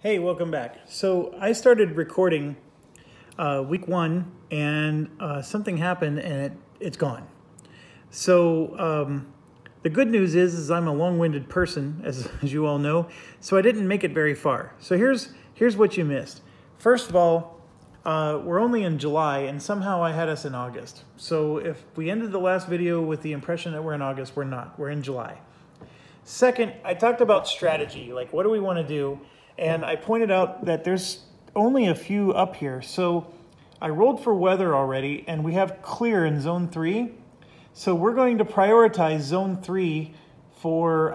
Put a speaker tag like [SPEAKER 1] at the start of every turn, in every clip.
[SPEAKER 1] Hey, welcome back. So I started recording week one, and something happened, and it's gone. So the good news is I'm a long-winded person, as you all know, so I didn't make it very far. So here's what you missed. First of all, we're only in July, and somehow I had us in August. So if we ended the last video with the impression that we're in August, we're not. We're in July. Second, I talked about strategy, like what do we want to do? And I pointed out that there's only a few up here. So I rolled for weather already, and we have clear in zone 3. So we're going to prioritize zone 3 for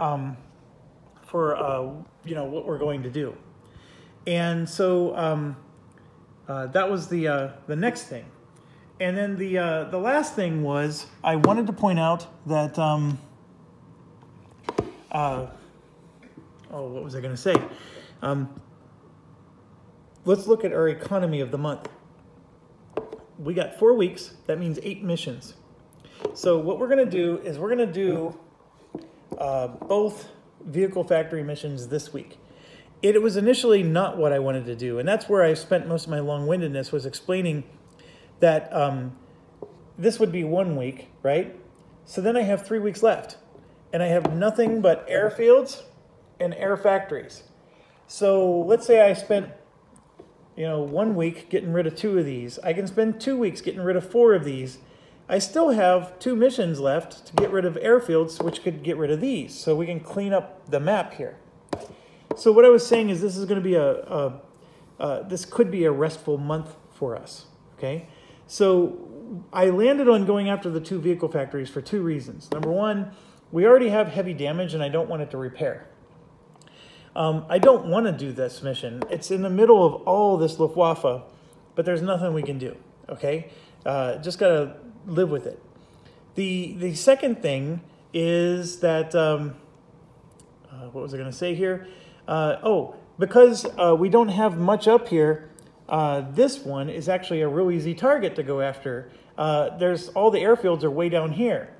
[SPEAKER 1] you know, what we're going to do. And so that was the next thing. And then the last thing was I wanted to point out that oh, what was I going to say? Let's look at our economy of the month. We got 4 weeks. That means 8 missions. So what we're going to do is we're going to do both vehicle factory missions this week. It was initially not what I wanted to do, and that's where I spent most of my long-windedness, was explaining that this would be 1 week, right? So then I have 3 weeks left, and I have nothing but airfields and air factories. So let's say I spent, 1 week getting rid of 2 of these. I can spend 2 weeks getting rid of 4 of these. I still have 2 missions left to get rid of airfields, which could get rid of these. So we can clean up the map here. So what I was saying is this is going to be this could be a restful month for us. Okay. So I landed on going after the 2 vehicle factories for 2 reasons. Number one, we already have heavy damage and I don't want it to repair. I don't want to do this mission. It's in the middle of all this Luftwaffe, but there's nothing we can do, okay? Just got to live with it. The second thing is that, what was I going to say here? Because we don't have much up here, this one is actually a real easy target to go after. There's all the airfields are way down here.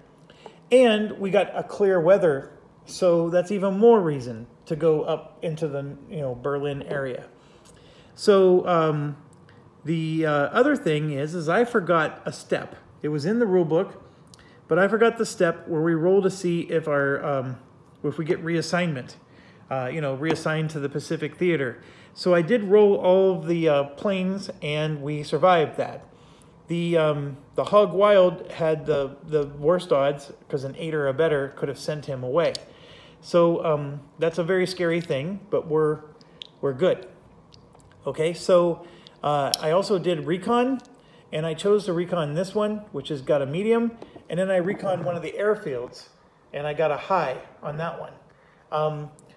[SPEAKER 1] And we got a clear weather, so that's even more reason to go up into the Berlin area. So the other thing is I forgot a step. It was in the rule book, but I forgot the step where we roll to see if our if we get reassignment, reassigned to the Pacific Theater. So I did roll all of the planes, and we survived that. The Hog Wild had the worst odds because an 8 or a better could have sent him away. So that's a very scary thing, but we're good. Okay, so I also did recon, and I chose to recon this one, which has got a medium, and then I recon one of the airfields, and I got a high on that one.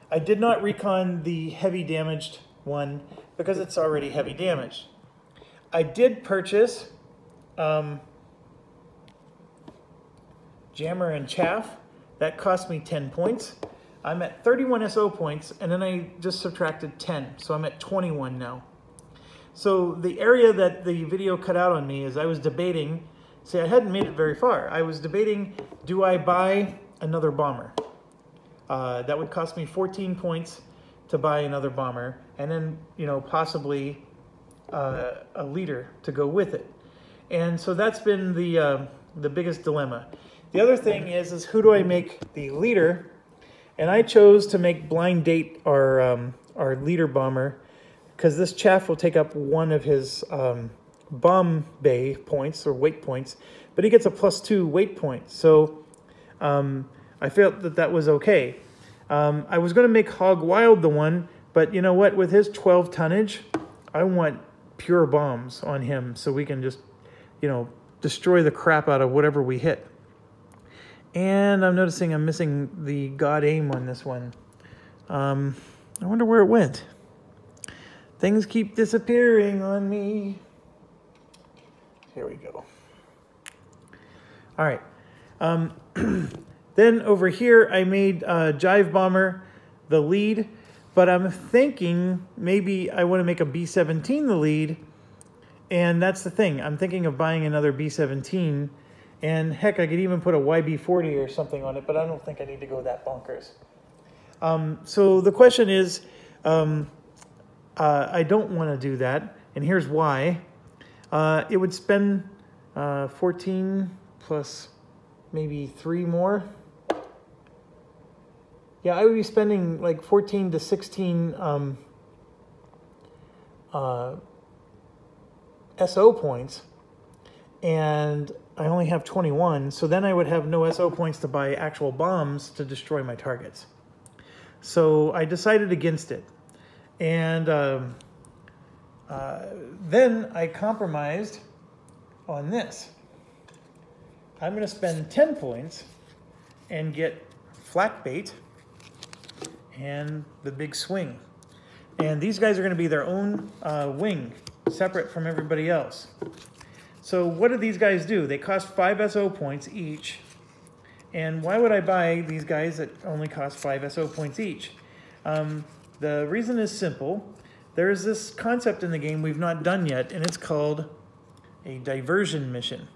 [SPEAKER 1] I did not recon the heavy damaged one because it's already heavy damaged. I did purchase Jammer and Chaff. That cost me 10 points. I'm at 31 SO points, and then I just subtracted 10, so I'm at 21 now. So the area that the video cut out on me is I was debating, see, I hadn't made it very far. I was debating, do I buy another bomber? That would cost me 14 points to buy another bomber, and then, possibly a leader to go with it. And so that's been the biggest dilemma. The other thing is who do I make the leader? And I chose to make Blind Date our leader bomber, because this Chaff will take up one of his bomb bay points or weight points, but he gets a +2 weight point. So I felt that that was okay. I was going to make Hog Wild the one, but you know what? With his 12 tonnage, I want pure bombs on him so we can just, destroy the crap out of whatever we hit. And I'm noticing I'm missing the God aim on this one. I wonder where it went. Things keep disappearing on me. Here we go. All right. Then over here, I made Jive Bomber the lead, but I'm thinking maybe I want to make a B-17 the lead, and that's the thing. I'm thinking of buying another B-17, and heck, I could even put a YB-40 or something on it, but I don't think I need to go that bonkers. So the question is, I don't want to do that, and here's why. It would spend 14 plus maybe 3 more. Yeah, I would be spending like 14 to 16 SO points, and I only have 21, so then I would have no SO points to buy actual bombs to destroy my targets. So I decided against it, and then I compromised on this. I'm going to spend 10 points and get flak bait and the big swing. And these guys are going to be their own wing, separate from everybody else. So what do these guys do? They cost 5 SO points each. And why would I buy these guys that only cost 5 SO points each? The reason is simple. There's this concept in the game we've not done yet, and it's called a diversion mission.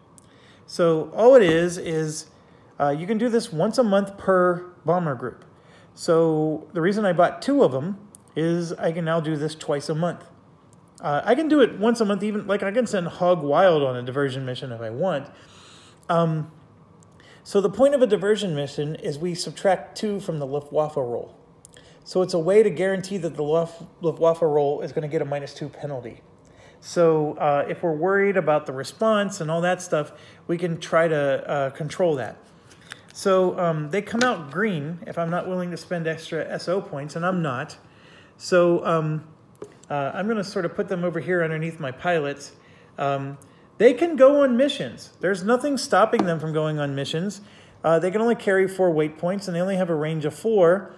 [SPEAKER 1] So all it is you can do this once a month per bomber group. So the reason I bought 2 of them is I can now do this twice a month. I can do it once a month, even like I can send Hog Wild on a diversion mission if I want. So the point of a diversion mission is we subtract 2 from the Luftwaffe roll. So it's a way to guarantee that the Luftwaffe roll is going to get a -2 penalty. So if we're worried about the response and all that stuff, we can try to control that. So they come out green if I'm not willing to spend extra SO points, and I'm not. So I'm going to sort of put them over here underneath my pilots. They can go on missions. There's nothing stopping them from going on missions. They can only carry 4 weight points, and they only have a range of 4.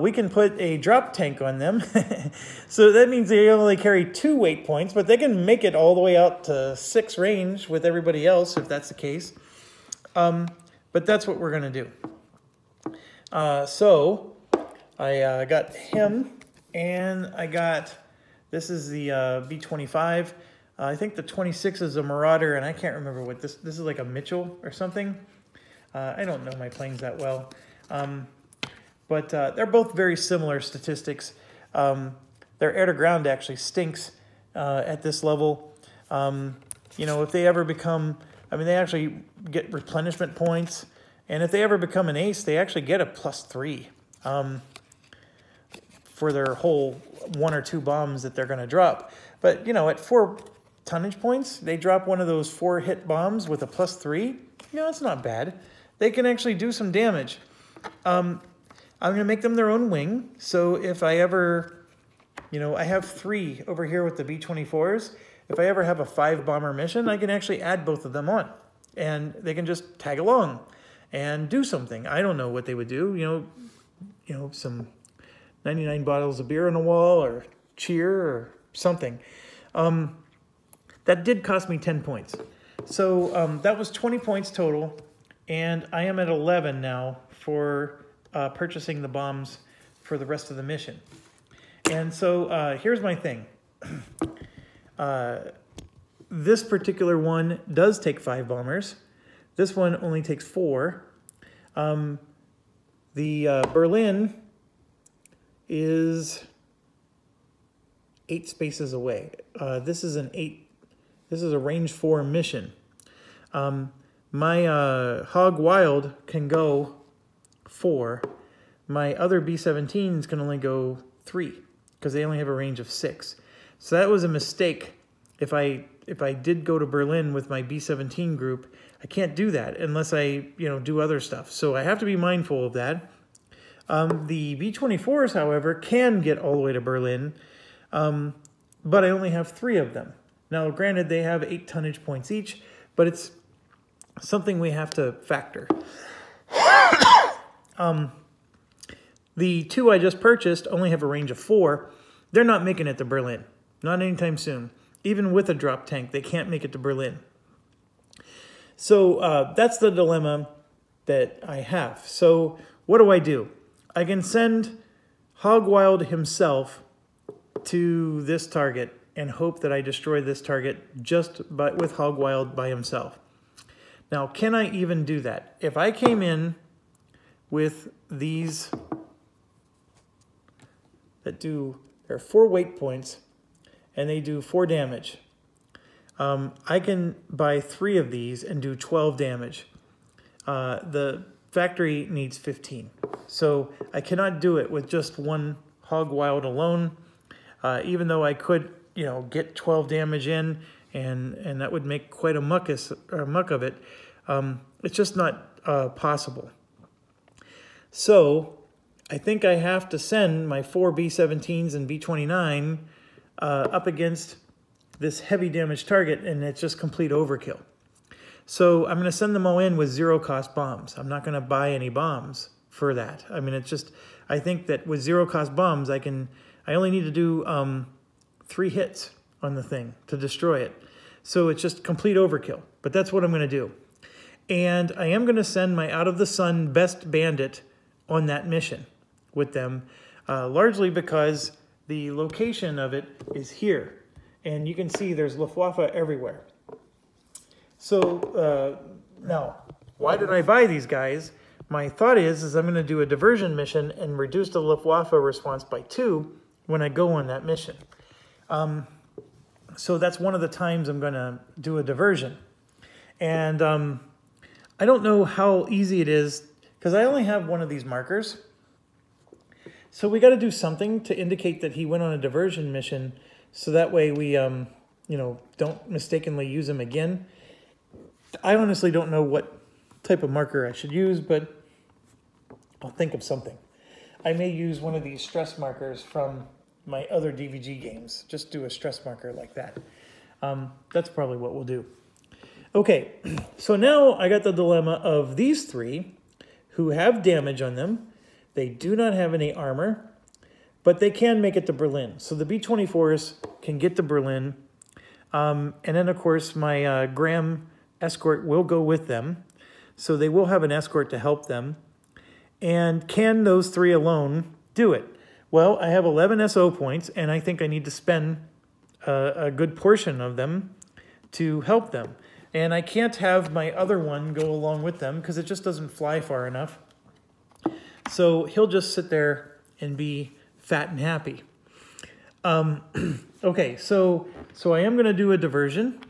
[SPEAKER 1] We can put a drop tank on them. So that means they only carry 2 weight points, but they can make it all the way out to 6 range with everybody else, if that's the case. But that's what we're going to do. So I got him, and I got, this is the B-25. I think the 26 is a Marauder, and I can't remember what this is, like a Mitchell or something. I don't know my planes that well. But they're both very similar statistics. Their air-to-ground actually stinks at this level. You know, if they ever become, I mean, they actually get replenishment points. And if they ever become an ace, they actually get a +3 for their whole 1 or 2 bombs that they're going to drop. But, you know, at 4 tonnage points, they drop one of those 4-hit bombs with a +3. You know, it's not bad. They can actually do some damage. I'm going to make them their own wing. So if I ever, you know, I have 3 over here with the B-24s. If I ever have a 5-bomber mission, I can actually add both of them on. And they can just tag along and do something. I don't know what they would do. You know, some 99 bottles of beer on the wall, or cheer, or something. That did cost me 10 points. So that was 20 points total. And I am at 11 now for purchasing the bombs for the rest of the mission. And so here's my thing. This particular one does take 5 bombers. This one only takes 4. The Berlin is 8 spaces away. This is a range 4 mission. My Hog Wild can go 4. My other B-17s can only go 3 because they only have a range of 6. So that was a mistake. If I did go to Berlin with my B-17 group, I can't do that unless I, you know, do other stuff. So I have to be mindful of that. The B-24s, however, can get all the way to Berlin, but I only have 3 of them. Now, granted, they have 8 tonnage points each, but it's something we have to factor. The 2 I just purchased only have a range of 4. They're not making it to Berlin. Not anytime soon. Even with a drop tank, they can't make it to Berlin. So that's the dilemma that I have. So what do? I can send Hog Wild himself to this target and hope that I destroy this target just with Hog Wild by himself. Now, can I even do that? If I came in with these that do There are 4 weight points, and they do 4 damage. I can buy 3 of these and do 12 damage. The factory needs 15. So I cannot do it with just one Hog Wild alone, even though I could, get 12 damage in, and that would make quite a muck of it. It's just not possible. So I think I have to send my 4 B-17s and B-29 up against this heavy damage target, and it's just complete overkill. So I'm going to send them all in with 0-cost bombs. I'm not going to buy any bombs for that. I mean, I think that with 0-cost bombs, I only need to do 3 hits on the thing to destroy it. So it's just complete overkill, but that's what I'm going to do. And I am going to send my Out of the Sun Best Bandit on that mission with them, largely because the location of it is here. And you can see there's Luftwaffe everywhere. So now, why did I buy these guys? My thought is I'm going to do a diversion mission and reduce the Luftwaffe response by 2 when I go on that mission. So that's one of the times I'm going to do a diversion. And I don't know how easy it is, because I only have one of these markers. So we got to do something to indicate that he went on a diversion mission, so that way we, don't mistakenly use him again. I honestly don't know what type of marker I should use, but I'll think of something. I may use one of these stress markers from my other DVG games. Just do a stress marker like that. That's probably what we'll do. Okay, so now I got the dilemma of these 3 who have damage on them. They do not have any armor, but they can make it to Berlin. So the B-24s can get to Berlin. And then, of course, my Graham escort will go with them. So they will have an escort to help them. And can those 3 alone do it? Well, I have 11 SO points, and I think I need to spend a good portion of them to help them. And I can't have my other one go along with them because it just doesn't fly far enough. So he'll just sit there and be fat and happy. Okay, so I am going to do a diversion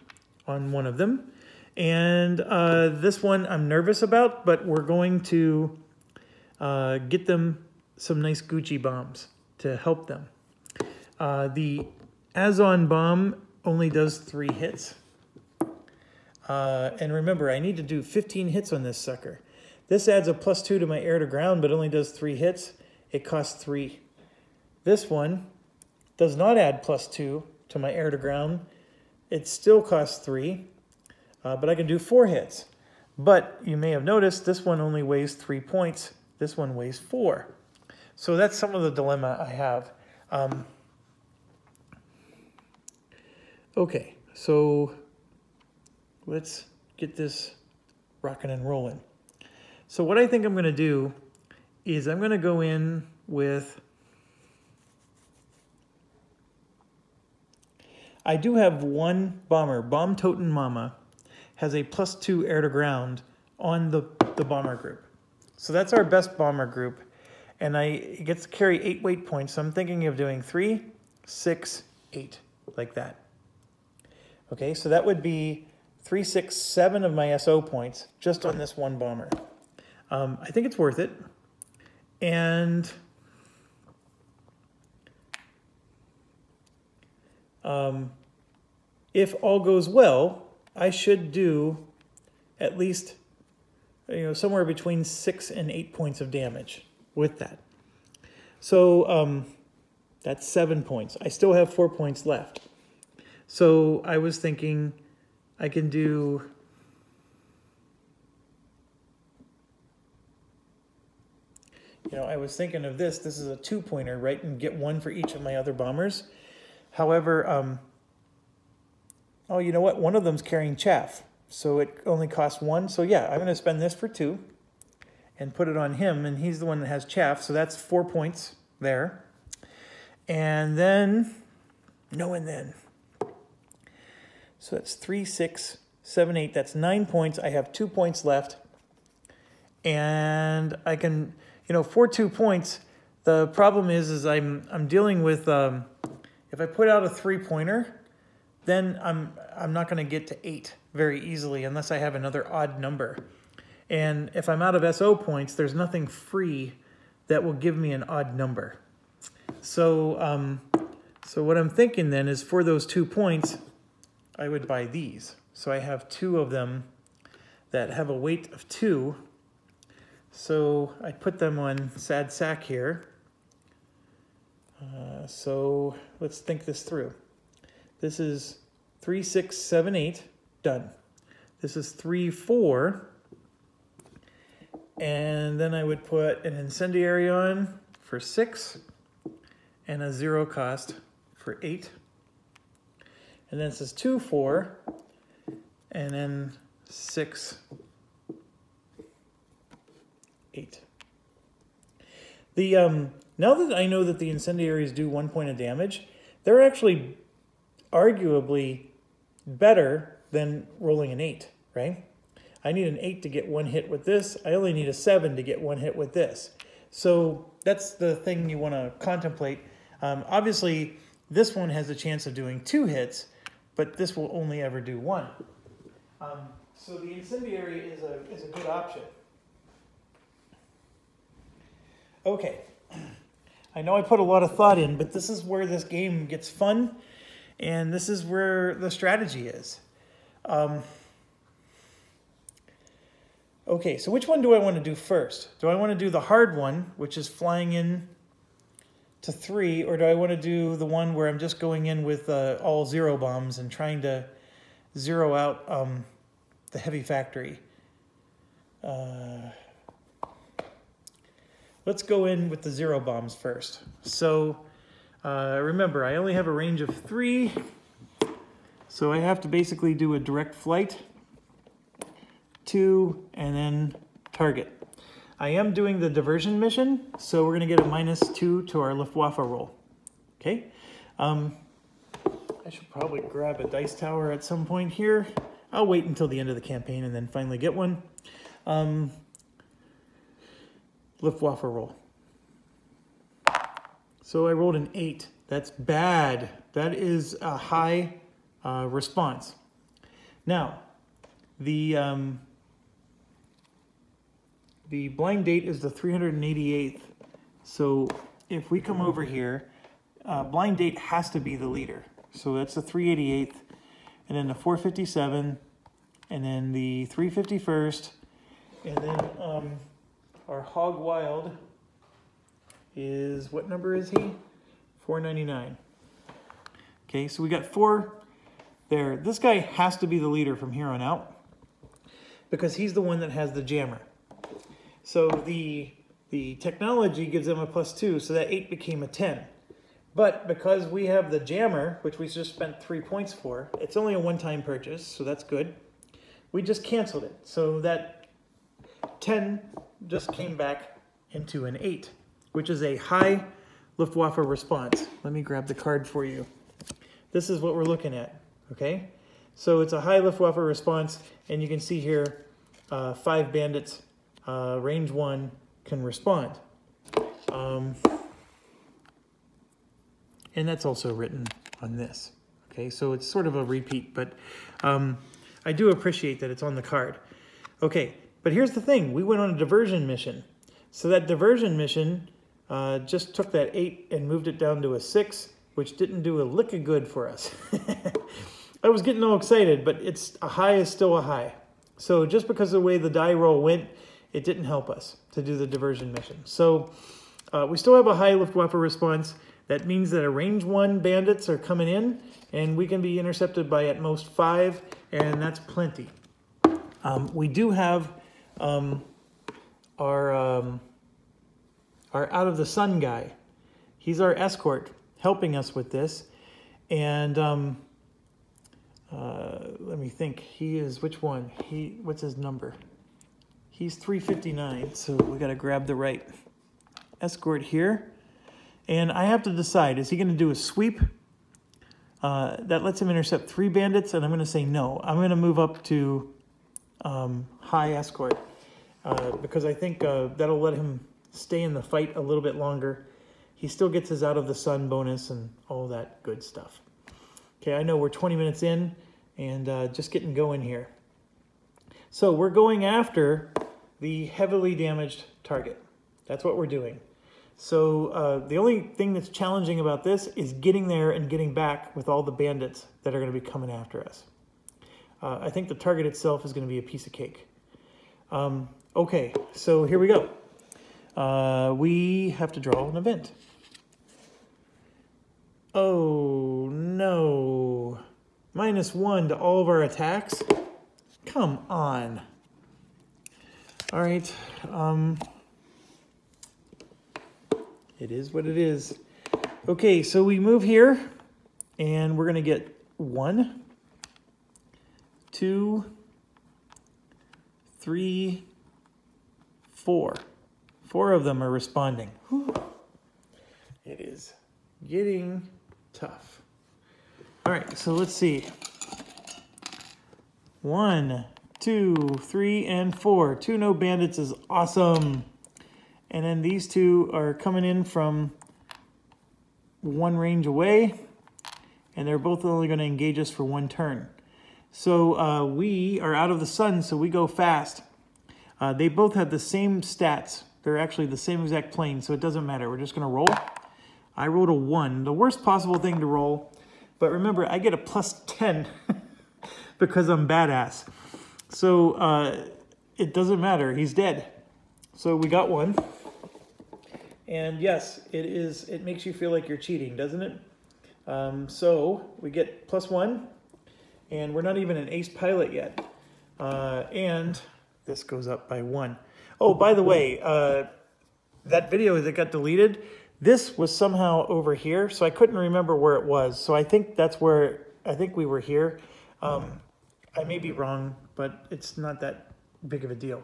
[SPEAKER 1] on one of them. And this one I'm nervous about, but we're going to get them some nice Gucci bombs to help them. The Azon bomb only does 3 hits. And remember, I need to do 15 hits on this sucker. This adds a +2 to my air to ground, but only does 3 hits. It costs 3. This one does not add +2 to my air to ground. It still costs 3, but I can do 4 hits. But you may have noticed this one only weighs 3 points. This one weighs 4. So that's some of the dilemma I have. Okay, so let's get this rocking and rolling. So what I think I'm going to do is I'm going to go in with... I do have one bomber, Bomb Toten Mama, has a +2 air to ground on the bomber group. So that's our best bomber group. And it gets to carry 8 weight points. So I'm thinking of doing 3, 6, 8, like that. Okay, so that would be 3, 6, 7 of my SO points just on this one bomber. I think it's worth it. And if all goes well, I should do at least somewhere between 6 and 8 points of damage with that. So that's 7 points. I still have 4 points left. So I was thinking I can do... I was thinking of this. This is a 2-pointer, right? And get 1 for each of my other bombers. However, oh, you know what? One of them's carrying chaff. So it only costs 1. So yeah, I'm going to spend this for 2 and put it on him. And he's the one that has chaff. So that's 4 points there. And then, and then. So that's 3, 6, 7, 8. That's 9 points. I have 2 points left. And I can... for 2 points, The problem is I'm dealing with, if I put out a 3-pointer, then I'm not going to get to 8 very easily unless I have another odd number. And if I'm out of SO points, there's nothing free that will give me an odd number. So, so what I'm thinking then is for those 2 points, I would buy these. So I have 2 of them that have a weight of 2. So I put them on sad sack here. So let's think this through. This is 3, 6, 7, 8, done. This is 3, 4. And then I would put an incendiary on for 6 and a 0 cost for 8. And then this is 2, 4, and then 6, 8. Now that I know that the incendiaries do 1 point of damage, they're actually arguably better than rolling an 8, right? I need an 8 to get 1 hit with this. I only need a 7 to get 1 hit with this. So that's the thing you want to contemplate. Obviously, this one has a chance of doing 2 hits, but this will only ever do 1. So the incendiary is a good option. Okay, I know I put a lot of thought in, but this is where this game gets fun, and this is where the strategy is. Okay, so which one do I want to do first? Do I want to do the hard one, which is flying in to 3, or do I want to do the one where I'm just going in with all 0 bombs and trying to 0 out the heavy factory? Let's go in with the 0 bombs first. So remember, I only have a range of 3, so I have to basically do a direct flight, 2, and then target. I am doing the diversion mission, so we're going to get a -2 to our Luftwaffe roll. Okay? I should probably grab a dice tower at some point here. I'll wait until the end of the campaign and then finally get one. Luftwaffe roll. So I rolled an 8. That's bad. That is a high response. Now, the blind date is the 388th. So if we come over here, blind date has to be the leader. So that's the 388th, and then the 457, and then the 351st, and then our Hog Wild is, what number is he? 499. Okay, so we got 4 there. This guy has to be the leader from here on out because he's the one that has the jammer. So the technology gives them a +2, so that 8 became a 10. But because we have the jammer, which we just spent 3 points for, it's only a one-time purchase, so that's good. We just canceled it. So that 10 just came back into an 8, which is a high Luftwaffe response. Let me grab the card for you. This is what we're looking at, okay? So it's a high Luftwaffe response, and you can see here 5 bandits, range 1, can respond. And that's also written on this. Okay, so it's sort of a repeat, but I do appreciate that it's on the card. Okay, but here's the thing. We went on a diversion mission. So that diversion mission just took that 8 and moved it down to a 6, which didn't do a lick of good for us. I was getting all excited, but a high is still a high. So just because of the way the die roll went, it didn't help us to do the diversion mission. So we still have a high Luftwaffe response. That means that a range 1 bandits are coming in, and we can be intercepted by at most 5, and that's plenty. We do have our Out of the Sun guy. He's our escort, helping us with this. And let me think. He is, which one? What's his number? He's 359, so we got to grab the right escort here. And I have to decide, is he going to do a sweep that lets him intercept 3 bandits? And I'm going to say no. I'm going to move up to high escort because I think that'll let him stay in the fight a little bit longer. he still gets his out of the sun bonus and all that good stuff. Okay, I know we're 20 minutes in and just getting going here. So we're going after the heavily damaged target. That's what we're doing. So the only thing that's challenging about this is getting there and getting back with all the bandits that are going to be coming after us. I think the target itself is going to be a piece of cake. Okay, so here we go. We have to draw an event. Oh no. -1 to all of our attacks? Come on. All right. It is what it is. Okay, so we move here, and we're going to get 1, 2, 3, 4. 4 of them are responding. Whew. It is getting tough. All right, so let's see. 1, 2, 3, and 4. 2 no bandits is awesome. And then these 2 are coming in from 1 range away, and they're both only going to engage us for 1 turn. So we are out of the sun, so we go fast. They both have the same stats. They're actually the same exact plane, so it doesn't matter. We're just going to roll. I rolled a 1, the worst possible thing to roll. But remember, I get a +10 because I'm badass. So it doesn't matter. He's dead. So we got 1. And yes, it makes you feel like you're cheating, doesn't it? So we get +1, and we're not even an ace pilot yet. And this goes up by 1. Oh, by the way, that video that got deleted, this was somehow over here, so I couldn't remember where it was. So I think that's where, I think we were here. I may be wrong, but it's not that big of a deal.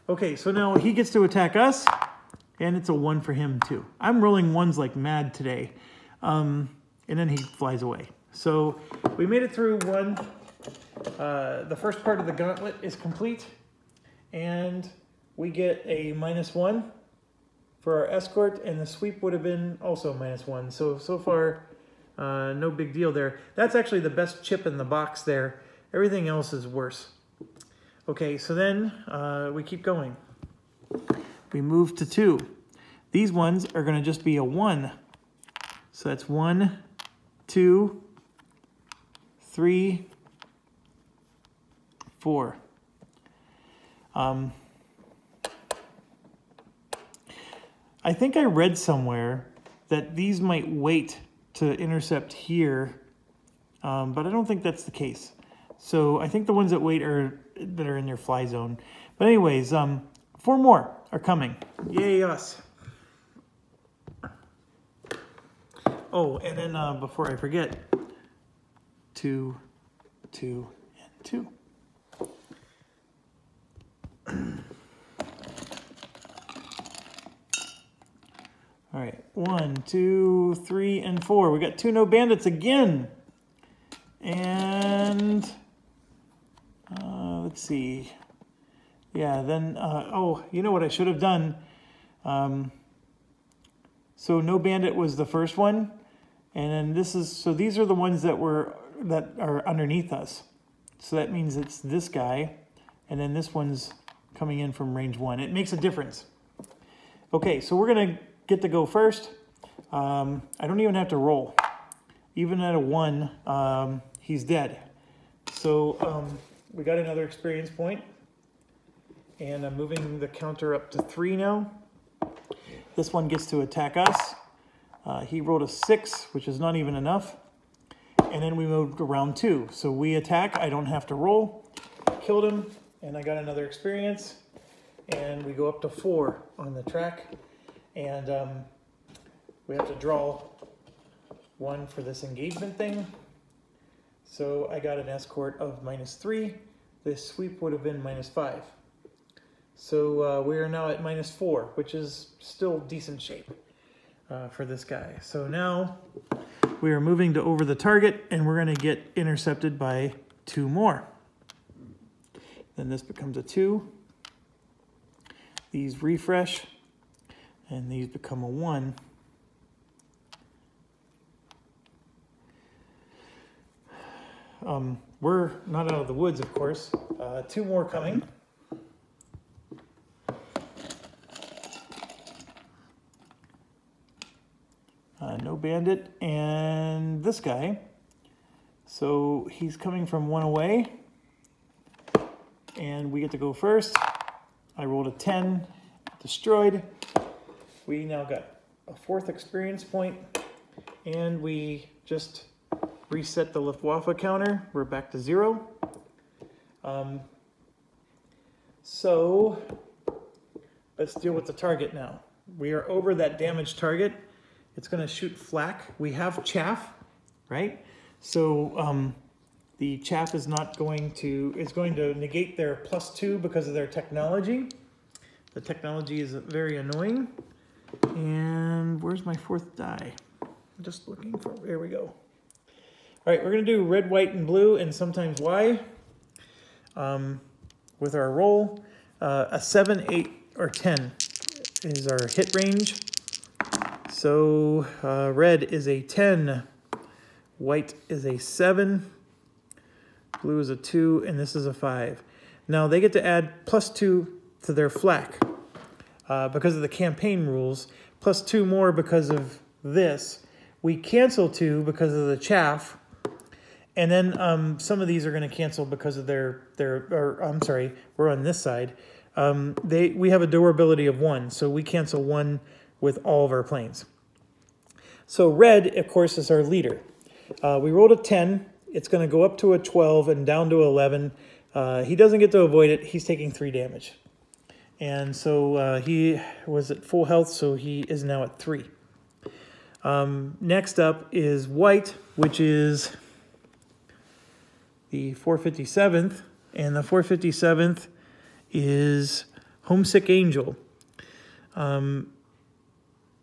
[SPEAKER 1] Okay, so now he gets to attack us, and it's a 1 for him too. I'm rolling 1s like mad today. And then he flies away. So we made it through 1. The first part of the gauntlet is complete, and we get a -1 for our escort, and the sweep would have been also -1. So far, no big deal there. That's actually the best chip in the box there. Everything else is worse. Okay, so then we keep going. We move to 2. These ones are going to just be a 1. So that's 1, 2, 3, 4. I think I read somewhere that these might wait to intercept here, but I don't think that's the case. So I think the ones that wait are that are in their fly zone. But anyways, 4 more are coming. Yay us. Oh, and then before I forget, 2, 2, and 2. All right, 1, 2, 3, and 4. We got 2 no bandits again. And let's see. Yeah, then, oh, you know what I should have done? So no bandit was the first one. And then this is, so these are the ones that are underneath us. So that means it's this guy. And then this one's coming in from range 1. It makes a difference. Okay, so we're going to get to go first. I don't even have to roll. Even at a 1, he's dead. So we got another experience point. And I'm moving the counter up to 3 now. This one gets to attack us. He rolled a 6, which is not even enough. And then we moved to round 2. So we attack. I don't have to roll. Killed him. And I got another experience. And we go up to 4 on the track. And we have to draw 1 for this engagement thing. So I got an escort of -3. This sweep would have been -5. So we are now at -4, which is still decent shape for this guy. So now we are moving to over the target, and we're going to get intercepted by 2 more. Then this becomes a 2. These refresh, and these become a 1. we're not out of the woods, of course. 2 more coming. No bandit, and this guy. So he's coming from 1 away, and we get to go first. I rolled a 10, destroyed. We now got a 4th experience point, and we just reset the Luftwaffe counter. We're back to 0. So let's deal with the target now. We are over that damaged target. It's going to shoot flak. We have chaff, right? So the chaff is not going to, it's going to negate their +2 because of their technology. The technology is very annoying. And where's my 4th die? I'm just looking for, there we go. All right, we're going to do red, white, and blue, and sometimes Y with our roll. A 7, 8, or 10 is our hit range. So red is a 10, white is a 7, blue is a 2, and this is a 5. Now they get to add +2 to their flak because of the campaign rules, +2 more because of this. We cancel 2 because of the chaff, and then some of these are going to cancel because of I'm sorry, we're on this side. We have a durability of 1, so we cancel 1 with all of our planes. So red, of course, is our leader. We rolled a 10. It's going to go up to a 12 and down to 11. He doesn't get to avoid it. He's taking 3 damage. And so he was at full health, so he is now at 3. Next up is white, which is the 457th. And the 457th is Homesick Angel.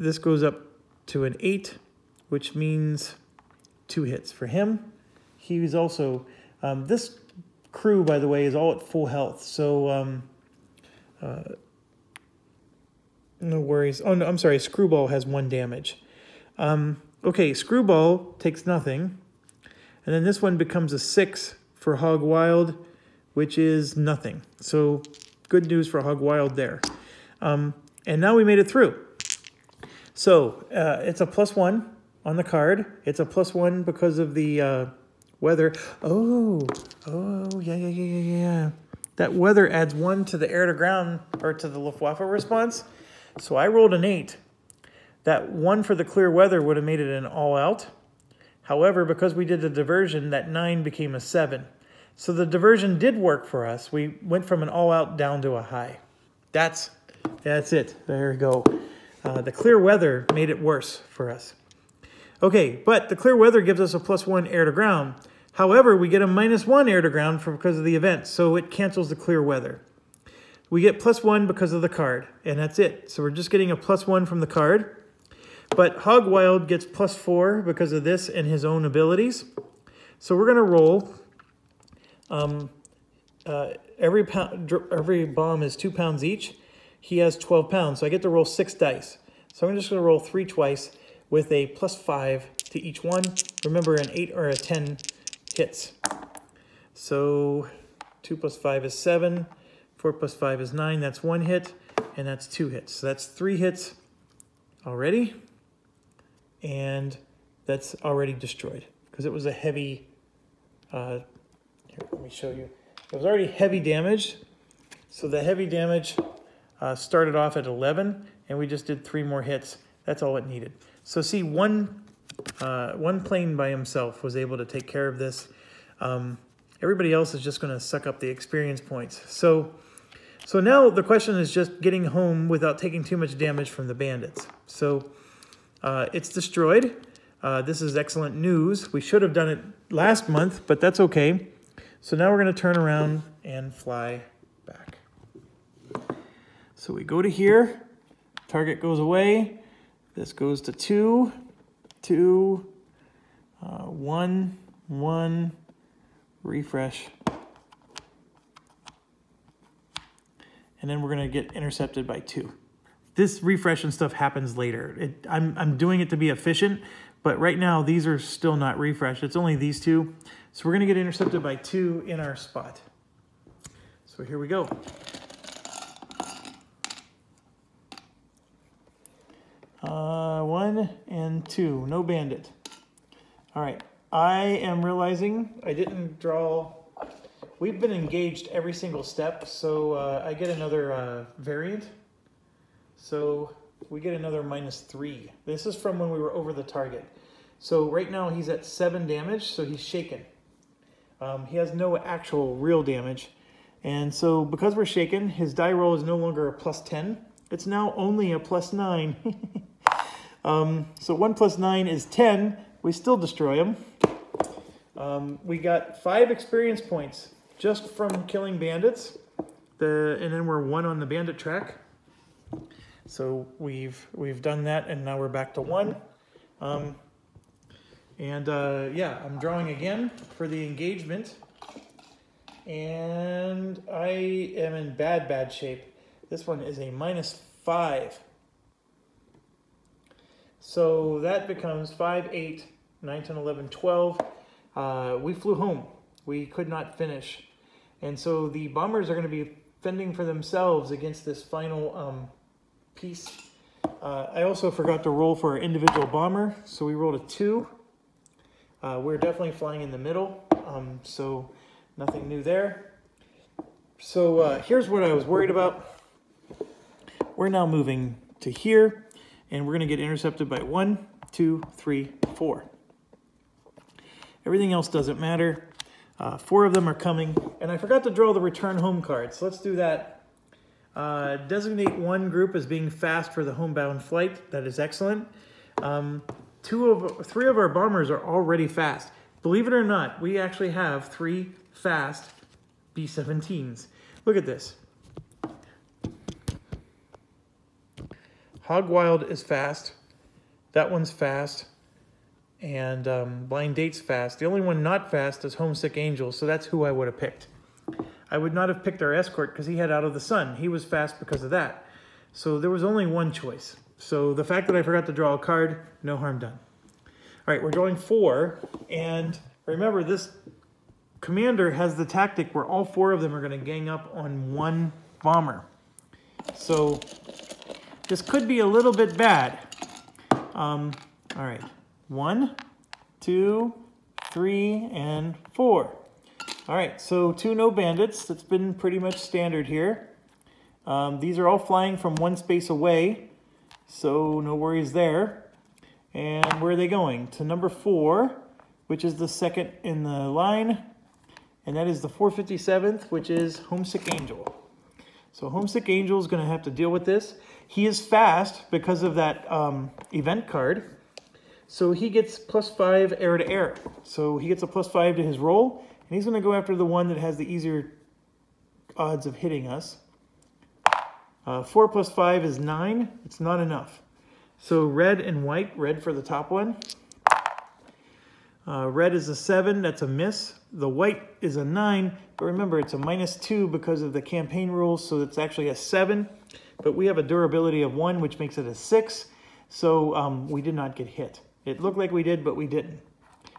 [SPEAKER 1] This goes up to an 8, which means 2 hits for him. He's also, this crew, by the way, is all at full health, so no worries. Oh, no, I'm sorry, Screwball has 1 damage. Okay, Screwball takes nothing, and then this one becomes a 6 for Hog Wild, which is nothing. So good news for Hog Wild there. And now we made it through. So it's a +1 on the card. It's a +1 because of the weather. Oh, yeah. That weather adds 1 to the air-to-ground, or to the Luftwaffe response. So I rolled an 8. That 1 for the clear weather would have made it an all-out. However, because we did the diversion, that 9 became a 7. So the diversion did work for us. We went from an all-out down to a high. That's it. There we go. The clear weather made it worse for us. Okay, but the clear weather gives us a +1 air-to-ground. However, we get a -1 air-to-ground because of the event, so it cancels the clear weather. We get +1 because of the card, and that's it. So we're just getting a +1 from the card. But Hog Wild gets +4 because of this and his own abilities. So we're going to roll. Every bomb is 2 pounds each. He has 12 pounds, so I get to roll 6 dice. So I'm just going to roll 3 twice with a +5 to each one. Remember, an 8 or a 10 hits. So 2 + 5 is 7. 4 + 5 is 9. That's 1 hit, and that's 2 hits. So that's 3 hits already, and that's already destroyed because it was a heavy. Here, let me show you. It was already heavy damage. So the heavy damage started off at 11, and we just did 3 more hits. That's all it needed. So see, one plane by himself was able to take care of this. Everybody else is just going to suck up the experience points. So now the question is just getting home without taking too much damage from the bandits. So it's destroyed. This is excellent news. We should have done it last month, but that's okay. So now we're going to turn around and fly back. So we go to here. Target goes away. This goes to 2, 2, 1, 1, refresh. And then we're going to get intercepted by 2. This refresh and stuff happens later. I'm doing it to be efficient, But right now, these are still not refreshed. It's only these two. So we're going to get intercepted by 2 in our spot. So here we go. One and 2. No bandit. All right. I am realizing I didn't draw... We've been engaged every single step, so I get another variant. So we get another -3. This is from when we were over the target. So right now he's at 7 damage, so he's shaken. He has no actual real damage. And so because we're shaken, his die roll is no longer a +10. It's now only a +9. So 1 + 9 is 10. We still destroy him. We got 5 experience points just from killing bandits. And then we're 1 on the bandit track. So we've done that, and now we're back to 1. Yeah, I'm drawing again for the engagement. And I am in bad shape. This one is a -5. So that becomes 5, 8, 9, 10, 11, 12. We flew home. We could not finish. And so the bombers are going to be fending for themselves against this final piece. I also forgot to roll for our individual bomber, so we rolled a 2. We're definitely flying in the middle, so nothing new there. So here's what I was worried about. We're now moving to here, and we're going to get intercepted by 1, 2, 3, 4. Everything else doesn't matter. 4 of them are coming, and I forgot to draw the return home card, so let's do that. Designate one group as being fast for the homebound flight. That is excellent. 3 of our bombers are already fast. Believe it or not, we actually have 3 fast B-17s. Look at this. Hog Wild is fast. That one's fast. And Blind Date's fast. The only one not fast is Homesick Angel, so that's who I would have picked. I would not have picked our escort because he had Out of the Sun. He was fast because of that. So there was only one choice. So the fact that I forgot to draw a card, no harm done. All right, we're drawing 4. And remember, this commander has the tactic where all 4 of them are going to gang up on one bomber. So this could be a little bit bad. All right. 1, 2, 3, and 4. All right, so 2 no bandits. That's been pretty much standard here. These are all flying from 1 space away, so no worries there. And where are they going? To number 4, which is the second in the line, and that is the 457th, which is Homesick Angel. So Homesick Angel is going to have to deal with this. He is fast because of that event card. So he gets +5 air to air. So he gets a +5 to his roll, and he's going to go after the one that has the easier odds of hitting us. 4 + 5 is 9. It's not enough. So red and white, red for the top one. Red is a 7, that's a miss. The white is a 9, but remember it's a -2 because of the campaign rules, so it's actually a 7. But we have a durability of 1, which makes it a 6. So we did not get hit. It looked like we did, but we didn't.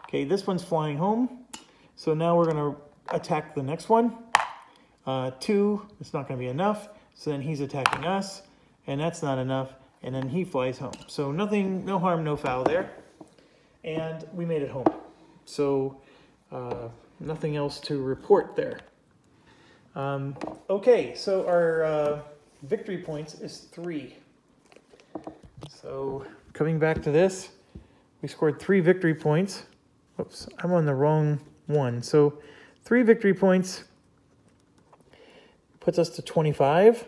[SPEAKER 1] Okay, this one's flying home. So now we're going to attack the next one. 2, it's not going to be enough. So then he's attacking us, and that's not enough. And then he flies home. So nothing, no harm, no foul there. And we made it home. So nothing else to report there. Okay, so our victory points is 3. So coming back to this, we scored 3 victory points. Oops, I'm on the wrong one. So 3 victory points puts us to 25.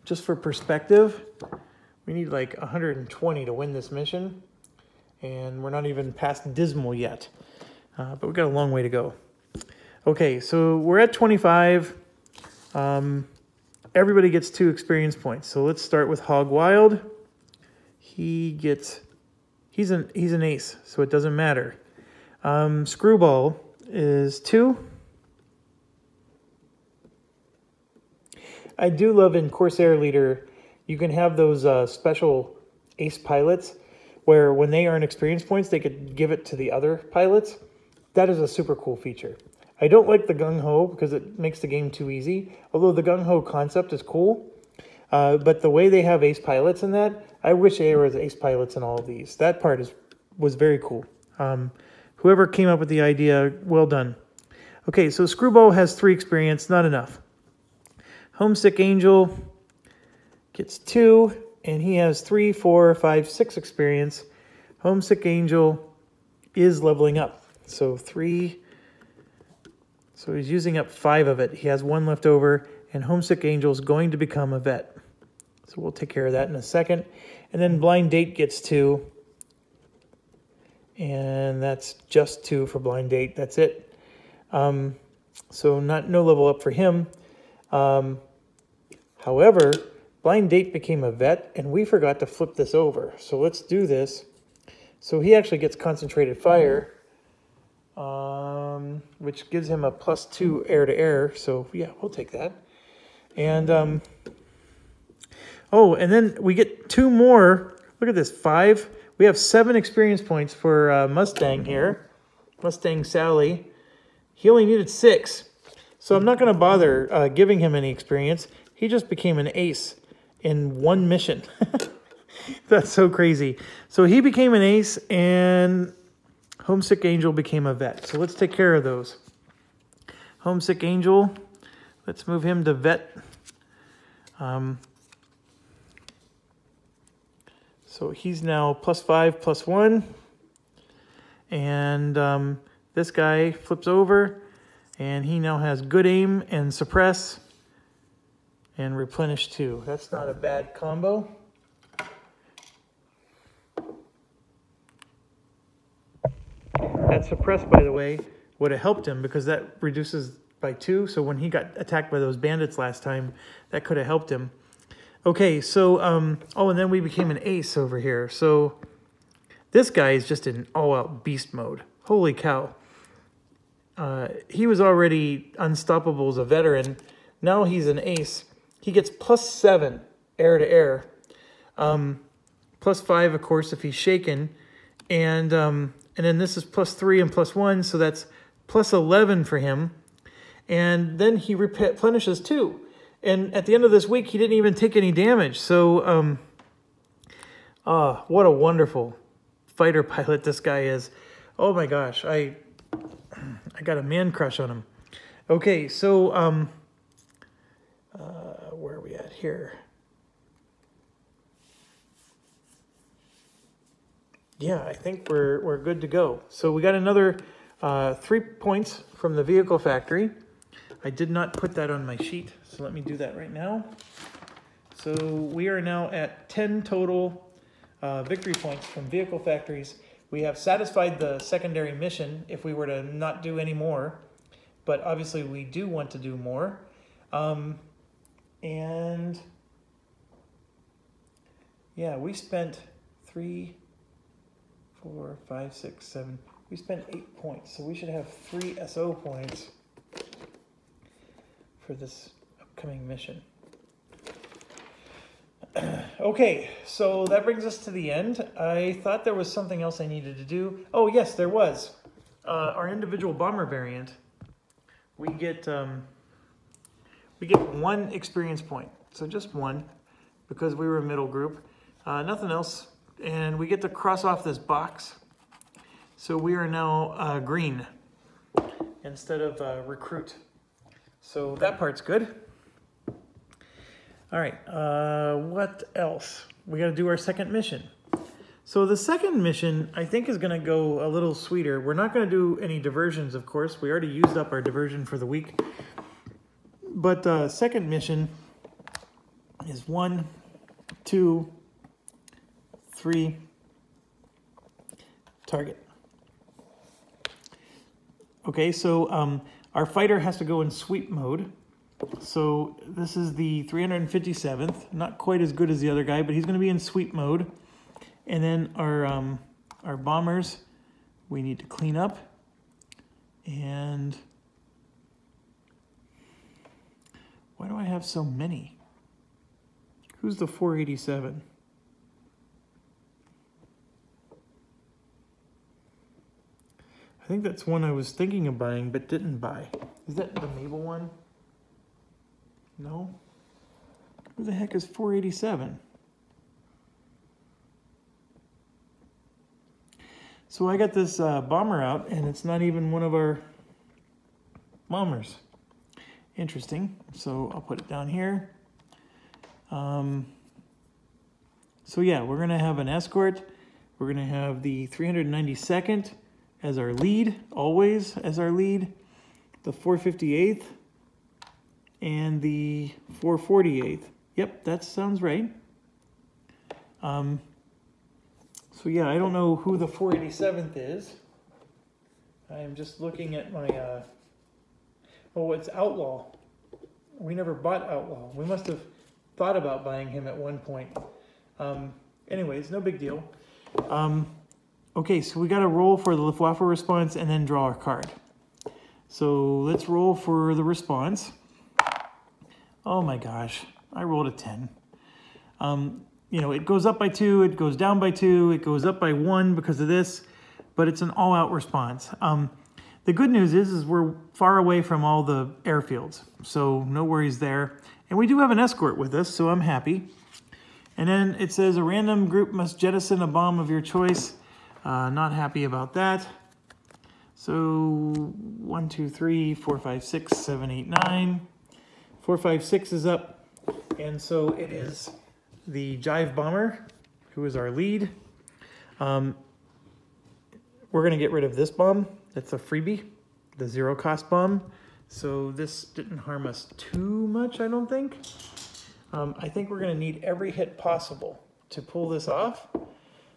[SPEAKER 1] Just for perspective, we need like 120 to win this mission. And we're not even past Dismal yet. But we've got a long way to go. Okay, so we're at 25. Everybody gets 2 experience points. So let's start with Hog Wild. He's an ace, so it doesn't matter. Screwball is 2. I do love in Corsair Leader, you can have those special ace pilots where when they earn experience points, they could give it to the other pilots. That is a super cool feature. I don't like the gung-ho because it makes the game too easy, although the gung-ho concept is cool. But the way they have ace pilots in that, I wish there was ace pilots in all of these. That part was very cool. Whoever came up with the idea, well done. Okay, so Screwball has 3 experience, not enough. Homesick Angel gets 2, and he has 3, 4, 5, 6 experience. Homesick Angel is leveling up. So 3, so he's using up 5 of it. He has 1 left over, and Homesick Angel is going to become a vet. So we'll take care of that in a second. And then Blind Date gets 2. And that's just 2 for Blind Date. That's it. So no level up for him. However, Blind Date became a vet, and we forgot to flip this over. So let's do this. So he actually gets Concentrated Fire, which gives him a +2 air-to-air. So yeah, we'll take that. And oh, and then we get 2 more. Look at this, 5. We have 7 experience points for Mustang here. Mustang Sally. He only needed 6. So I'm not going to bother giving him any experience. He just became an ace in 1 mission. That's so crazy. So he became an ace, and Homesick Angel became a vet. So let's take care of those. Homesick Angel, let's move him to vet. So he's now +5, +1. And this guy flips over, and he now has Good Aim and Suppress and Replenish 2. That's not a bad combo. That Suppress, by the way, would have helped him because that reduces by 2. So when he got attacked by those bandits last time, that could have helped him. Okay, so, oh, and then we became an ace over here. So this guy is just in all-out beast mode. Holy cow. He was already unstoppable as a veteran. Now he's an ace. He gets +7 air-to-air. +5, of course, if he's shaken. And then this is +3 and +1, so that's +11 for him. And then he replenishes 2. And at the end of this week, he didn't even take any damage. So, what a wonderful fighter pilot this guy is. Oh my gosh, I got a man crush on him. Okay, so, where are we at here? Yeah, I think we're good to go. So we got another 3 points from the vehicle factory. I did not put that on my sheet, so let me do that right now. So we are now at 10 total victory points from vehicle factories. We have satisfied the secondary mission if we were to not do any more, but obviously we do want to do more. And yeah, we spent 3, 4, 5, 6, 7. We spent 8 points, so we should have 3 SO points for this upcoming mission. Okay, so that brings us to the end. I thought there was something else I needed to do. Oh yes, there was. Our individual bomber variant, we get 1 experience point, so just 1, because we were a middle group. Nothing else, and we get to cross off this box. So we are now green instead of recruit. So that part's good. All right, what else? We got to do our second mission. So the second mission, I think, is going to go a little sweeter. We're not going to do any diversions, of course. We already used up our diversion for the week. But second mission is 1, 2, 3, target. Okay, so our fighter has to go in sweep mode. So this is the 357th, not quite as good as the other guy, but he's going to be in sweep mode. And then our bombers, we need to clean up. And why do I have so many? Who's the 487? I think that's one I was thinking of buying but didn't buy. Is that the Mabel one? No? Who the heck is 487? So I got this bomber out, and it's not even one of our bombers. Interesting. So I'll put it down here. So yeah, we're going to have an escort. We're going to have the 392nd as our lead, always as our lead, the 458th, and the 448th. Yep, that sounds right. So yeah, I don't know who the 487th is. I'm just looking at my, oh, it's Outlaw. We never bought Outlaw. We must have thought about buying him at one point. Anyways, no big deal. Okay, so we got to roll for the Luftwaffe response and then draw our card. So let's roll for the response. Oh my gosh, I rolled a 10. You know, it goes up by 2, it goes down by 2, it goes up by 1 because of this, but it's an all-out response. The good news is we're far away from all the airfields, so no worries there. And we do have an escort with us, so I'm happy. And then it says a random group must jettison a bomb of your choice. Not happy about that. So 1, 2, 3, 4, 5, 6, 7, 8, 9. 4, 5, 6 is up. And so it is the Jive Bomber, who is our lead. We're going to get rid of this bomb. That's a freebie, the zero cost bomb. So this didn't harm us too much, I don't think. I think we're going to need every hit possible to pull this off.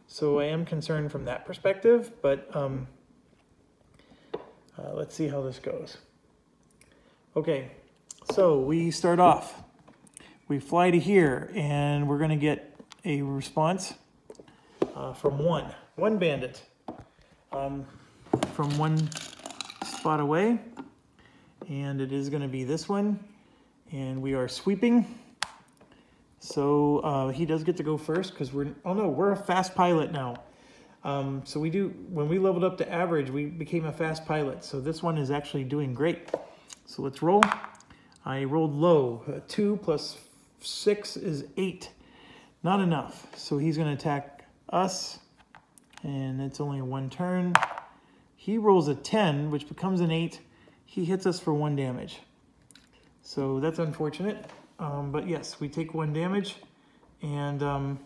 [SPEAKER 1] So I am concerned from that perspective, but let's see how this goes. Okay, so we start off. We fly to here, and we're going to get a response from one bandit from one spot away, and it is going to be this one, and we are sweeping. So he does get to go first because we're a fast pilot now. So when we leveled up to average, we became a fast pilot. So this one is actually doing great. So let's roll. I rolled low. 2 plus 6 is 8. Not enough. So he's going to attack us, and it's only a 1 turn. He rolls a 10, which becomes an 8. He hits us for 1 damage. So that's unfortunate. But yes, we take 1 damage, and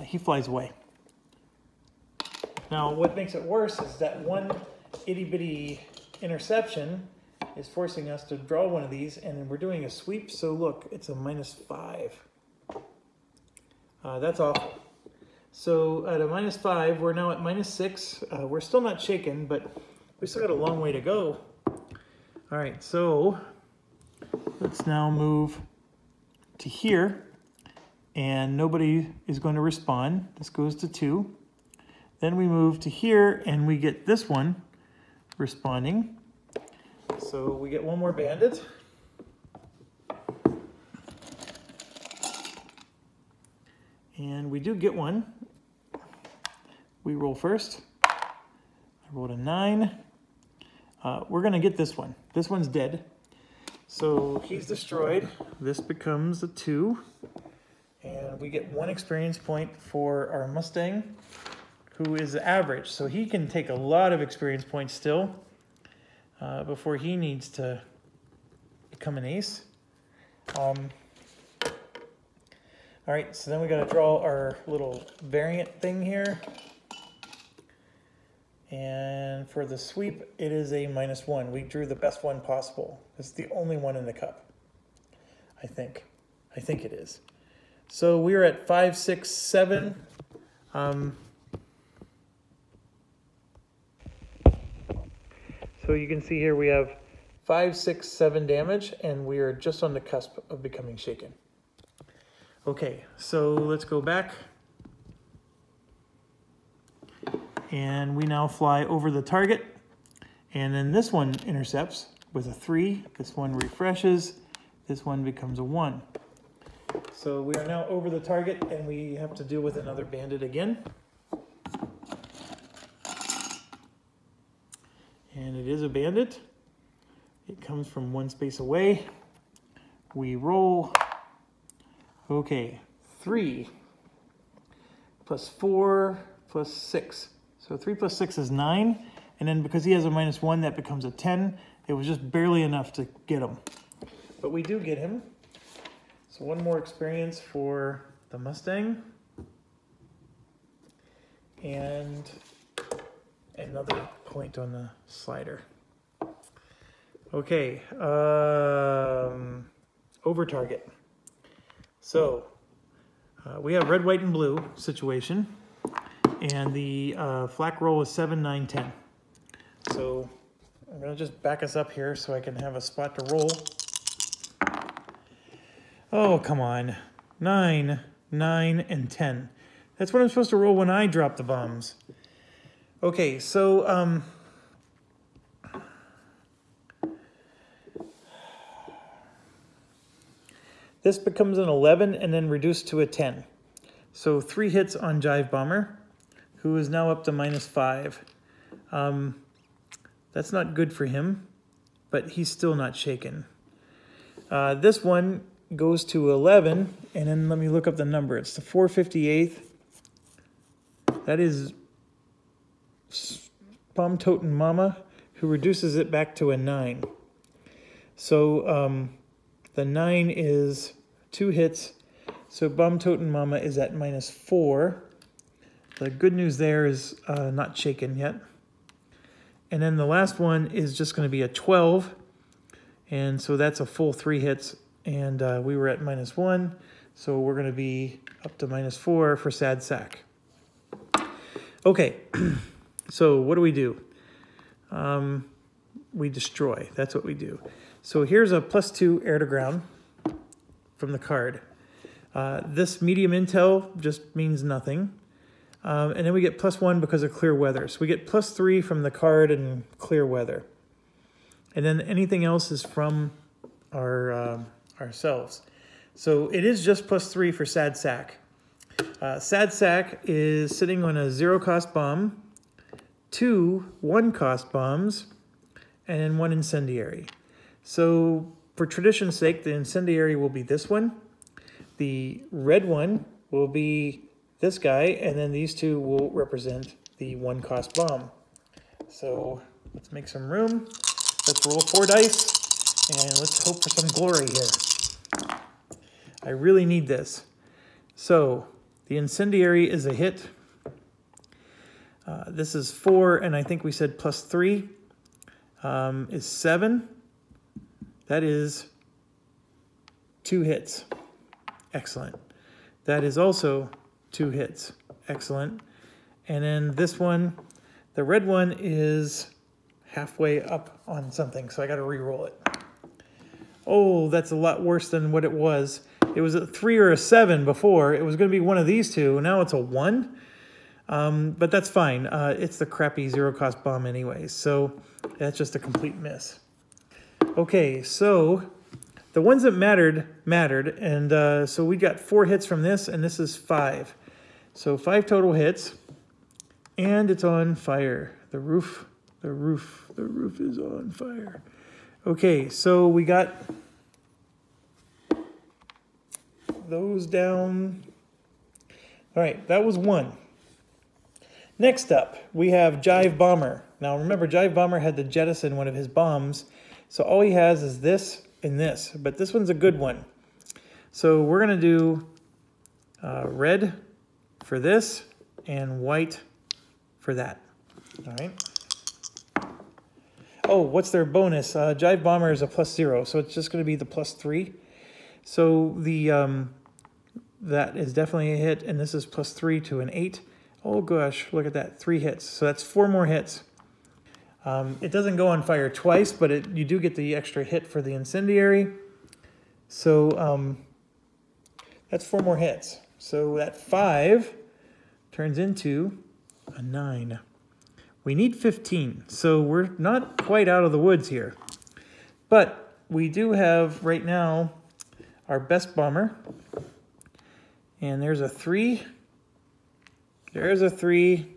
[SPEAKER 1] he flies away. Now, what makes it worse is that one itty-bitty interception is forcing us to draw one of these, and we're doing a sweep, so look, it's a -5. That's awful. So at a -5, we're now at -6. We're still not shaken, but we still got a long way to go. All right, so let's now move to here, and nobody is going to respond. This goes to 2. Then we move to here, and we get this one responding. So we get 1 more bandit. And we do get one. We roll first. I rolled a 9. We're going to get this one. This one's dead. So he's destroyed. This becomes a 2. And we get 1 experience point for our Mustang, who is average. So he can take a lot of experience points still before he needs to become an ace. All right, so then we got to draw our little variant thing here. And for the sweep, it is a -1. We drew the best one possible. It's the only one in the cup, I think. I think it is. So we are at 5, 6, 7. So you can see here we have 5, 6, 7 damage, and we are just on the cusp of becoming shaken. Okay, so let's go back. And we now fly over the target. And then this one intercepts with a 3. This one refreshes. This one becomes a 1. So we are now over the target, and we have to deal with another bandit again. And it is a bandit. It comes from one space away. We roll. Okay, 3 plus 4 plus 6. So 3 plus 6 is 9. And then because he has a -1, that becomes a 10. It was just barely enough to get him. But we do get him. So one more experience for the Mustang. And another point on the slider. Okay, over target. So we have red, white, and blue situation, and the flak roll is 7, 9, 10. So I'm gonna just back us up here so I can have a spot to roll. Oh, come on. 9, 9, and 10. That's what I'm supposed to roll when I drop the bombs. Okay, so this becomes an 11 and then reduced to a 10. So 3 hits on Jive Bomber, who is now up to -5. That's not good for him, but he's still not shaken. This one goes to 11, and then let me look up the number. It's the 458th. That is Bomb Totin' Mama, who reduces it back to a 9. So the 9 is 2 hits. So Bomb Totin' Mama is at -4. The good news there is not shaken yet. And then the last one is just going to be a 12. And so that's a full 3 hits. And we were at -1. So we're going to be up to -4 for Sad Sack. Okay, so what do? We destroy. That's what we do. So here's a +2 air to ground from the card. This medium intel just means nothing. And then we get +1 because of clear weather. So we get +3 from the card and clear weather. And then anything else is from ourselves. So it is just +3 for Sad Sack. Sad Sack is sitting on a 0-cost bomb, 2 1-cost bombs, and then 1 incendiary. So for tradition's sake, the incendiary will be this one. The red one will be this guy, and then these 2 will represent the 1-cost bomb. So let's make some room. Let's roll 4 dice, and let's hope for some glory here. I really need this. So the incendiary is a hit. This is 4, and I think we said +3 is 7. That is 2 hits. Excellent. That is also 2 hits. Excellent. And then this one, the red one is halfway up on something, so I got to re-roll it. Oh, that's a lot worse than what it was. It was a 3 or a 7 before. It was going to be one of these 2. Now it's a 1. But that's fine. It's the crappy 0-cost bomb anyways, so that's just a complete miss. Okay, so the ones that mattered, and so we got 4 hits from this, and this is 5. So 5 total hits, and it's on fire. The roof is on fire. Okay, so we got those down. All right, that was 1. Next up, we have Jive Bomber. Now remember, Jive Bomber had to jettison one of his bombs, so all he has is this and this, but this one's a good one. So we're going to do red for this and white for that. All right. Oh, what's their bonus? Jive Bomber is a +0, so it's just going to be the +3. So the that is definitely a hit, and this is +3 to an 8. Oh gosh, look at that, 3 hits. So that's 4 more hits. It doesn't go on fire twice, but you do get the extra hit for the incendiary. So that's 4 more hits. So that 5 turns into a 9. We need 15, so we're not quite out of the woods here. But we do have, right now, our best bomber. And there's a 3. There's a 3.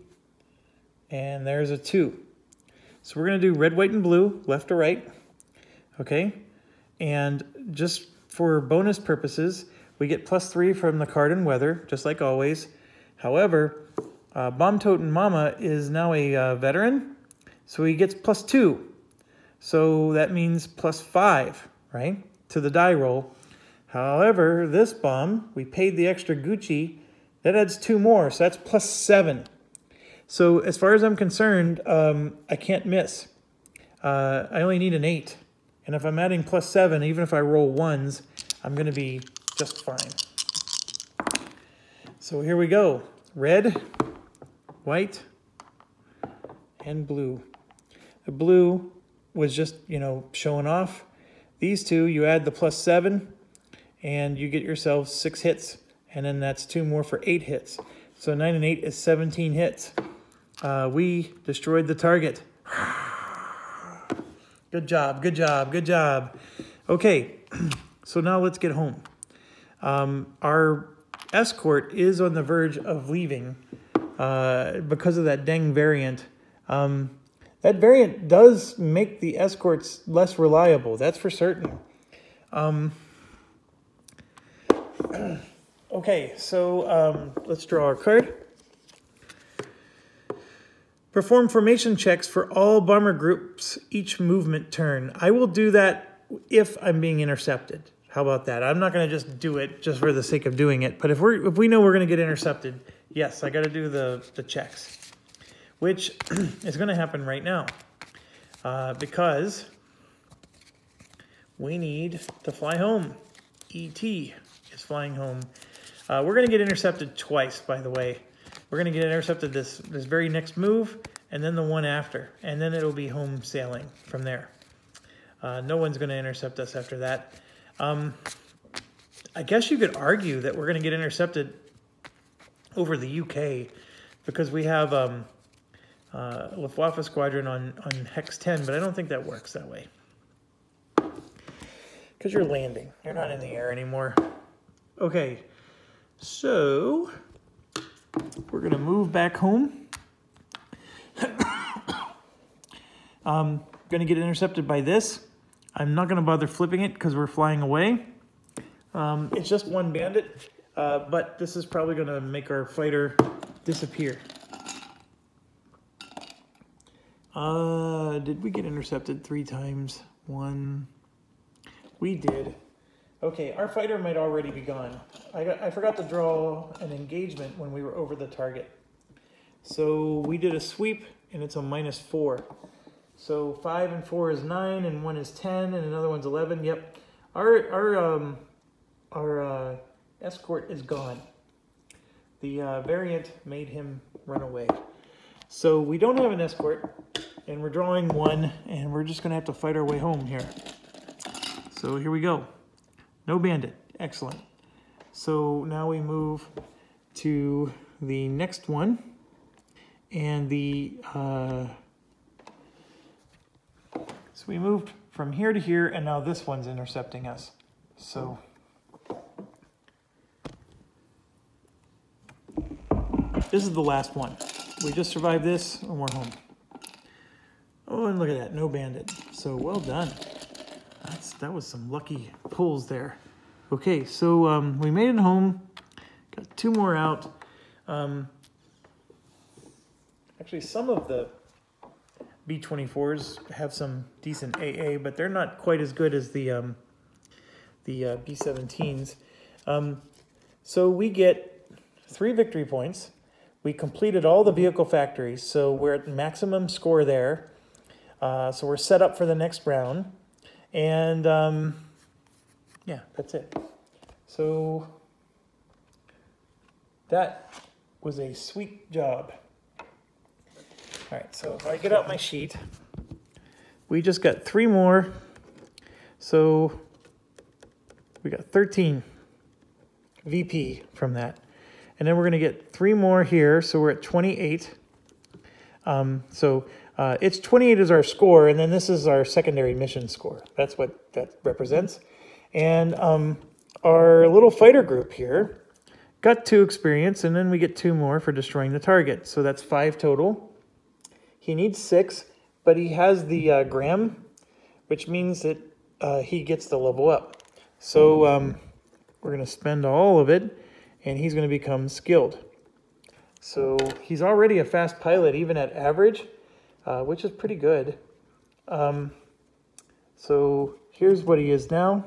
[SPEAKER 1] And there's a 2. So we're going to do red, white, and blue, left to right. Okay. And just for bonus purposes, we get +3 from the card and weather, just like always. However, Bomb Totin' Mama is now a veteran, so he gets +2. So that means +5, right, to the die roll. However, this bomb, we paid the extra Gucci, that adds 2 more, so that's +7. So as far as I'm concerned, I can't miss. I only need an 8. And if I'm adding +7, even if I roll 1s, I'm going to be just fine. So here we go. Red, white, and blue. The blue was just, you know, showing off. These two, you add the +7, and you get yourself 6 hits. And then that's 2 more for 8 hits. So 9 and 8 is 17 hits. We destroyed the target. Good job, good job, good job. Okay, so now let's get home. Our escort is on the verge of leaving because of that dang variant. That variant does make the escorts less reliable, that's for certain. Okay, so let's draw our card. Perform formation checks for all bomber groups each movement turn. I will do that if I'm being intercepted. How about that? I'm not going to just do it just for the sake of doing it. But if we know we're going to get intercepted, yes, I got to do the checks, which is going to happen right now because we need to fly home. ET is flying home. We're going to get intercepted twice, by the way. We're going to get intercepted this very next move, and then the one after. And then it'll be home sailing from there. No one's going to intercept us after that. I guess you could argue that we're going to get intercepted over the UK because we have Luftwaffe Squadron on Hex 10, but I don't think that works that way. Because you're landing. You're not in the air anymore. Okay, so we're going to move back home. I'm going to get intercepted by this. I'm not going to bother flipping it because we're flying away. It's just one bandit, but this is probably going to make our fighter disappear. Did we get intercepted 3 times? 1. We did. Okay, our fighter might already be gone. I forgot to draw an engagement when we were over the target. So we did a sweep, and it's a -4. So 5 and 4 is 9, and 1 is 10, and another one's 11. Yep, our escort is gone. The variant made him run away. So we don't have an escort, and we're drawing 1, and we're just going to have to fight our way home here. So here we go. No bandit. Excellent. So now we move to the next one, and so we moved from here to here, and now this one's intercepting us. So this is the last one. We just survived this, and we're home. Oh, and look at that, no bandit. So well done. That was some lucky pulls there. Okay, so we made it home. Got 2 more out. Actually, some of the B-24s have some decent AA, but they're not quite as good as the B-17s. So we get 3 victory points. We completed all the vehicle factories, so we're at maximum score there. So we're set up for the next round. And yeah, that's it. So that was a sweet job. All right, so if I get out my sheet, we just got 3 more. So we got 13 VP from that. And then we're going to get 3 more here, so we're at 28. It's 28 is our score, and then this is our secondary mission score. That's what that represents. And our little fighter group here got 2 experience, and then we get 2 more for destroying the target. So that's 5 total. He needs 6. but he has the Graham, which means that he gets to level up. So we're going to spend all of it, and he's going to become skilled. So he's already a fast pilot, even at average, which is pretty good. So here's what he is now.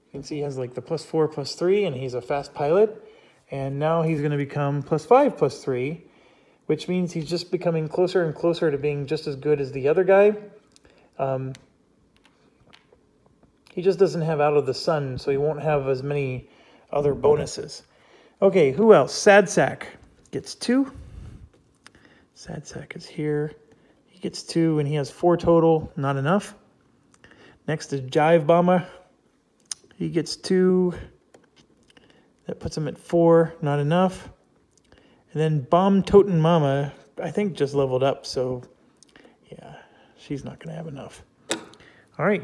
[SPEAKER 1] You can see he has like the +4, +3, and he's a fast pilot. And now he's going to become +5, +3, which means he's just becoming closer and closer to being just as good as the other guy. He just doesn't have Out of the Sun, so he won't have as many other bonuses. Okay, who else? Sad Sack gets 2. Sad Sack is here. He gets 2, and he has 4 total. Not enough. Next is Jive Bomber. He gets 2. That puts him at 4. Not enough. And then Bomb Totin' Mama, I think, just leveled up, so yeah, she's not going to have enough. All right,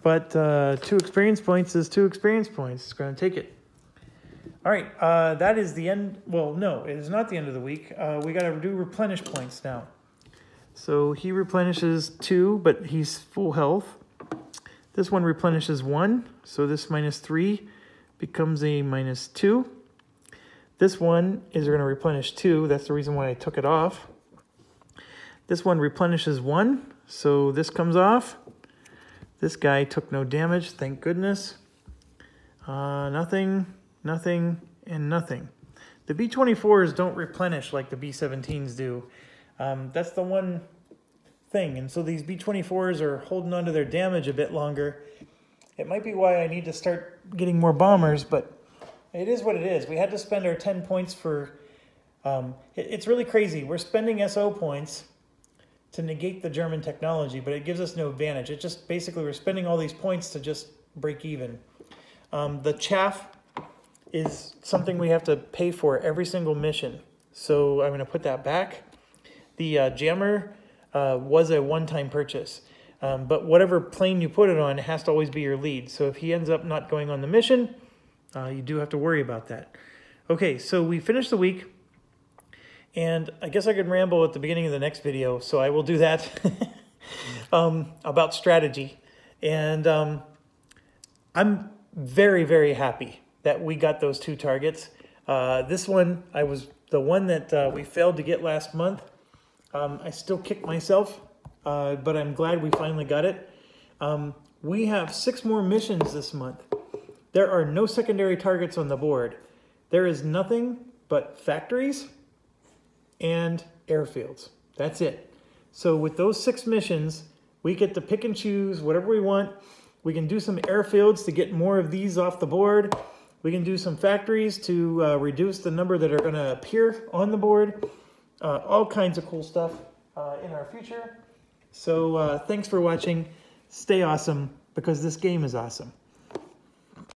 [SPEAKER 1] but 2 experience points is 2 experience points. It's going to take it. All right, that is the end. Well, no, it is not the end of the week. We got to do replenish points now. So he replenishes 2, but he's full health. This one replenishes 1, so this -3 becomes a -2. This one is going to replenish 2. That's the reason why I took it off. This one replenishes 1, so this comes off. This guy took no damage, thank goodness. Nothing, nothing, and nothing. The B-24s don't replenish like the B-17s do. That's the one thing. And so these B-24s are holding on to their damage a bit longer. It might be why I need to start getting more bombers, but it is what it is. We had to spend our 10 points for... it's really crazy. We're spending SO points to negate the German technology, but it gives us no advantage. It just basically we're spending all these points to just break even. The chaff is something we have to pay for every single mission. So I'm going to put that back. The jammer was a one-time purchase. But whatever plane you put it on, it has to always be your lead. So if he ends up not going on the mission, you do have to worry about that. Okay, so we finished the week. And I guess I could ramble at the beginning of the next video, so I will do that about strategy. And I'm very, very happy that we got those 2 targets. This one, I was the one that we failed to get last month. I still kick myself, but I'm glad we finally got it. We have 6 more missions this month. There are no secondary targets on the board. There is nothing but factories and airfields. That's it. So with those 6 missions, we get to pick and choose whatever we want. We can do some airfields to get more of these off the board. We can do some factories to reduce the number that are going to appear on the board. All kinds of cool stuff in our future. So thanks for watching. Stay awesome, because this game is awesome.